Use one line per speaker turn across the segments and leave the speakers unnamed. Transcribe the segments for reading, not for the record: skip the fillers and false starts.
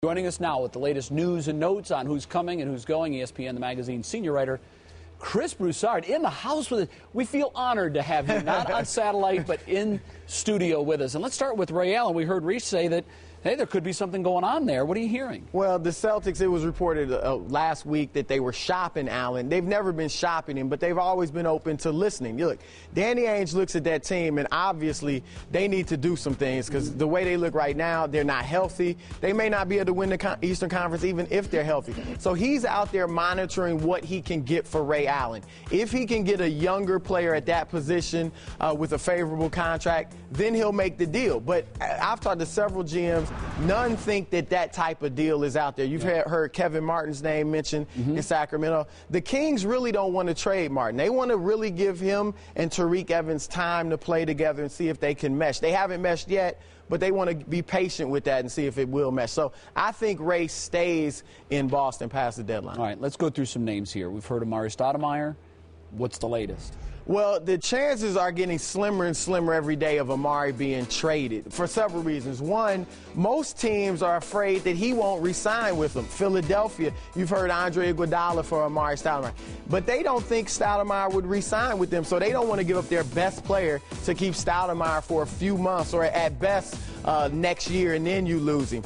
Joining us now with the latest news and notes on who's coming and who's going, ESPN, the magazine's senior writer, Chris Broussard, in the house with us. We feel honored to have you, not on satellite, but in studio with us. And let's start with Ray Allen. We heard Reese say that, hey, there could be something going on there. What are you hearing?
Well, the Celtics, it was reported last week that they were shopping Allen. They've never been shopping him, but they've always been open to listening. You look, Danny Ainge looks at that team, and obviously they need to do some things because the way they look right now, they're not healthy. They may not be able to win the Eastern Conference even if they're healthy. So he's out there monitoring what he can get for Ray Allen. If he can get a younger player at that position with a favorable contract, then he'll make the deal. But I've talked to several GMs. None think that type of deal is out there. You've heard Kevin Martin's name mentioned in Sacramento. The Kings really don't want to trade Martin. They want to really give him and Tariq Evans time to play together and see if they can mesh. They haven't meshed yet, but they want to be patient with that and see if it will mesh. So I think Ray stays in Boston past the deadline.
All right, let's go through some names here. We've heard Amar'e Stoudemire. What's the latest?
Well, the chances are getting slimmer and slimmer every day of Amar'e being traded for several reasons. One, most teams are afraid that he won't re-sign with them. Philadelphia, you've heard Andre Iguodala for Amar'e Stoudemire. But they don't think Stoudemire would re-sign with them, so they don't want to give up their best player to keep Stoudemire for a few months or at best next year, and then you lose him.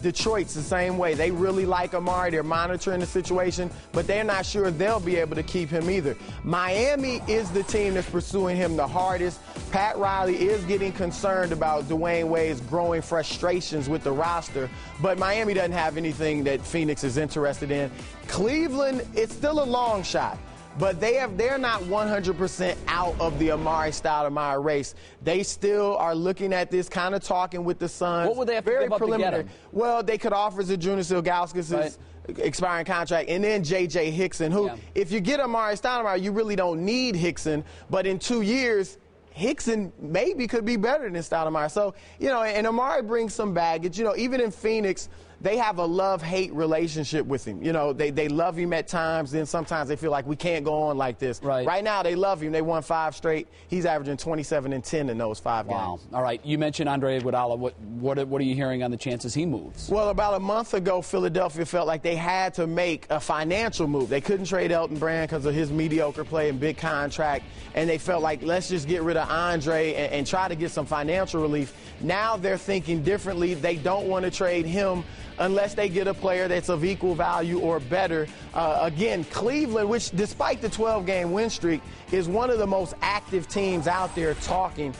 Detroit's the same way. They really like Amar'e. They're monitoring the situation, but they're not sure they'll be able to keep him either. Miami is the team that's pursuing him the hardest. Pat Riley is getting concerned about Dwayne Wade's growing frustrations with the roster, but Miami doesn't have anything that Phoenix is interested in. Cleveland, it's still a long shot. But they're not 100% out of the Amar'e Stoudemire race. They still are looking at this, kind of talking with the Suns.
What would they have to give up to get him?
Well, they could offer Zydrunas Ilgauskas' expiring contract, and then J.J. Hickson, who, if you get Amar'e Stoudemire, you really don't need Hickson. But in 2 years, Hickson maybe could be better than Stoudemire. So, you know, and Amar'e brings some baggage. You know, even in Phoenix, they have a love-hate relationship with him. You know, they love him at times, then sometimes they feel like we can't go on like this. Right now, they love him. They won 5 straight. He's averaging 27 and 10 in those 5 games.
Wow. All right. You mentioned Andre Iguodala. What are you hearing on the chances he moves?
Well, about a month ago, Philadelphia felt like they had to make a financial move. They couldn't trade Elton Brand because of his mediocre play and big contract, and they felt like, let's just get rid of Andre and try to get some financial relief. Now they're thinking differently. They don't want to trade him unless they get a player that's of equal value or better. Again, Cleveland, which despite the 12-game win streak, is one of the most active teams out there talking.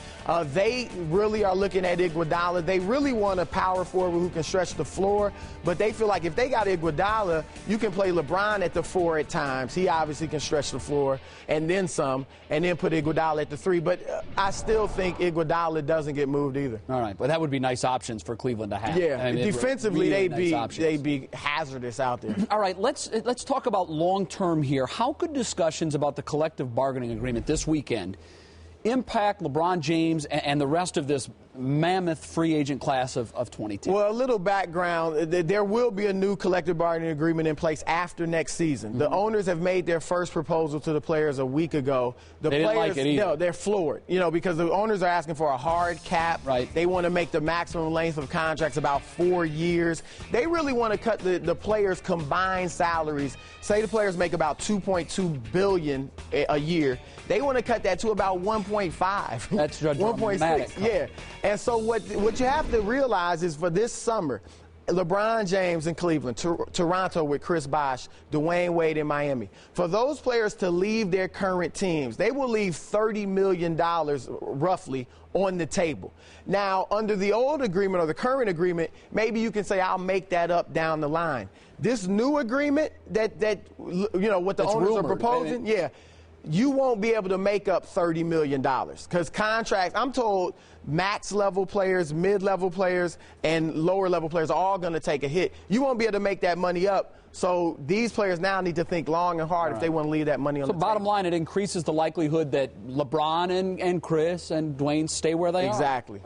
They really are looking at Iguodala. They really want a power forward who can stretch the floor, but they feel like if they got Iguodala, you can play LeBron at the 4 at times. He obviously can stretch the floor and then some, and then put Iguodala at the 3. But I still think Iguodala doesn't get moved either.
All right, but that would be nice options for Cleveland to have.
Yeah,
I mean,
defensively they'd be hazardous out there.
All right, let's talk about long-term here. How could discussions about the collective bargaining agreement this weekend impact LeBron James and the rest of this mammoth free agent class of 2010?
Well, a little background. There will be a new collective bargaining agreement in place after next season. The owners have made their first proposal to the players a week ago.
They didn't like it either.
No, they're floored, you know, because the owners are asking for a hard cap.
Right.
They want to make the maximum length of contracts about 4 years. They really want to cut the players' combined salaries. Say the players make about $2.2 billion a year. They want to cut that to about 1.5.
That's
1.6. Yeah. And so what you have to realize is for this summer, LeBron James in Cleveland, Toronto with Chris Bosh, Dwayne Wade in Miami. For those players to leave their current teams, they will leave $30 million roughly on the table. Now, under the old agreement or the current agreement, maybe you can say, I'll make that up down the line. This new agreement that you know, what the owners are proposing, you won't be able to make up $30 million because contracts, I'm told, max-level players, mid-level players, and lower-level players are all going to take a hit. You won't be able to make that money up. So these players now need to think long and hard if they want to leave that money on the table.
So bottom line, it increases the likelihood that LeBron and Chris and Dwayne stay where they are.
Exactly.